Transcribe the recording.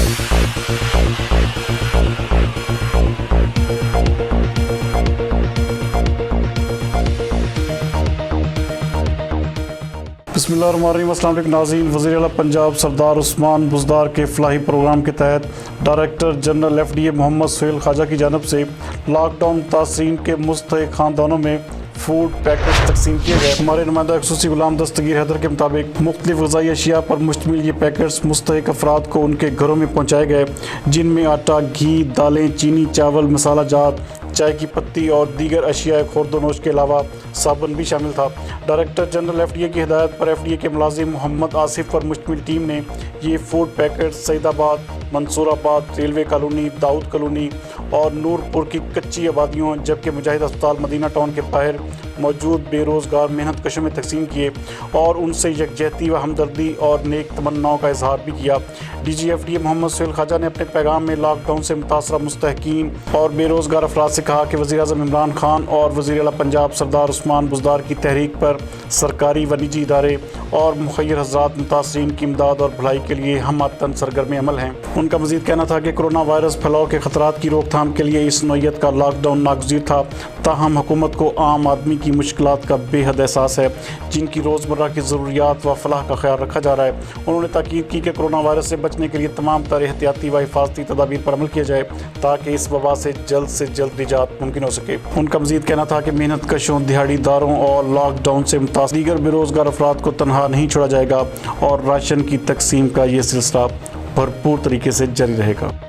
बिस्मिल्लाहिर्रहमानिर्रहीम। अस्सलाम वालेकुम नाज़रीन। वज़ीर आला पंजाब सरदार उस्मान बुज़दार के फलाही प्रोग्राम के तहत डायरेक्टरजनरल FDA मोहम्मद सुहेल ख्वाजा की जानब से लॉकडाउन तासीन के मुस्तहक़ खानदानों में फूड पैकेट्स तकसीम किए गए। हमारे नुमाइंदा खुसूसी गुलाम दस्तगीर हैदर के मुताबिक मुख्तलिफ ग़िज़ाई अशिया पर मुश्तमिल ये पैकेट्स मुस्तहक़ अफराद को उनके घरों में पहुँचाए गए, जिनमें आटा, घी, दालें, चीनी, चावल, मसाला जात, चाय की पत्ती और दीगर अशिया खुर्दोनोश के अलावा साबुन भी शामिल था। डायरेक्टर जनरल FDA की हिदायत पर FDA के मुलाजिम मोहम्मद आसिफ पर मुश्तमिल टीम ने ये food packet Saidabad, Mansoorabad, railway colony, Dawood colony और नूरपुर की कच्ची आबादियों, जबकि मुजाहिद अस्पताल मदीना टाउन के बाहर मौजूद बेरोज़गार मेहनत कशों में तकसीम किए और उनसे यकजहती व हमदर्दी और नेक तमन्नाओं का इजहार भी किया। DG FDA मोहम्मद सुहेल ख्वाजा ने अपने पैगाम में लॉकडाउन से मुतासरा मुस्तहकीन और बेरोज़गार अफराद से कहा कि वज़ीर आज़म इमरान खान और वज़ीर आला पंजाब सरदार उस्मान बुज़दार की तहरीक पर सरकारी व निजी इदारे और मुखय्यर हज़रात मुतासरीन की इमदाद और भलाई के लिए हम आतन सरगर्म अमल हैं। उनका मज़ीद कहना था कि कोरोना वायरस फैलाव के ख़तरात की रोकथाम के लिए इस नौइयत का लॉकडाउन नागज़ीर था, ताहम हुकूमत को आम आदमी की मुश्किलात का बेहद एहसास है, जिनकी रोज़मर्रा की ज़रूरियात व फलाह का ख्याल रखा जा रहा है। उन्होंने ताकीद की कि कोरोना वायरस से बचने के लिए तमाम तरह एहतियाती व हिफाजती तदाबीर पर अमल किया जाए ताकि इस वबा से जल्द निजात मुमकिन हो सके। उनका मज़ीद कहना था कि मेहनत कशों, दिहाड़ीदारों और लॉकडाउन से मुतासिर दीगर बेरोज़गार अफराद को तनहा नहीं छोड़ा जाएगा और राशन की तकसीम का ये सिलसिला भरपूर तरीके से जारी रहेगा।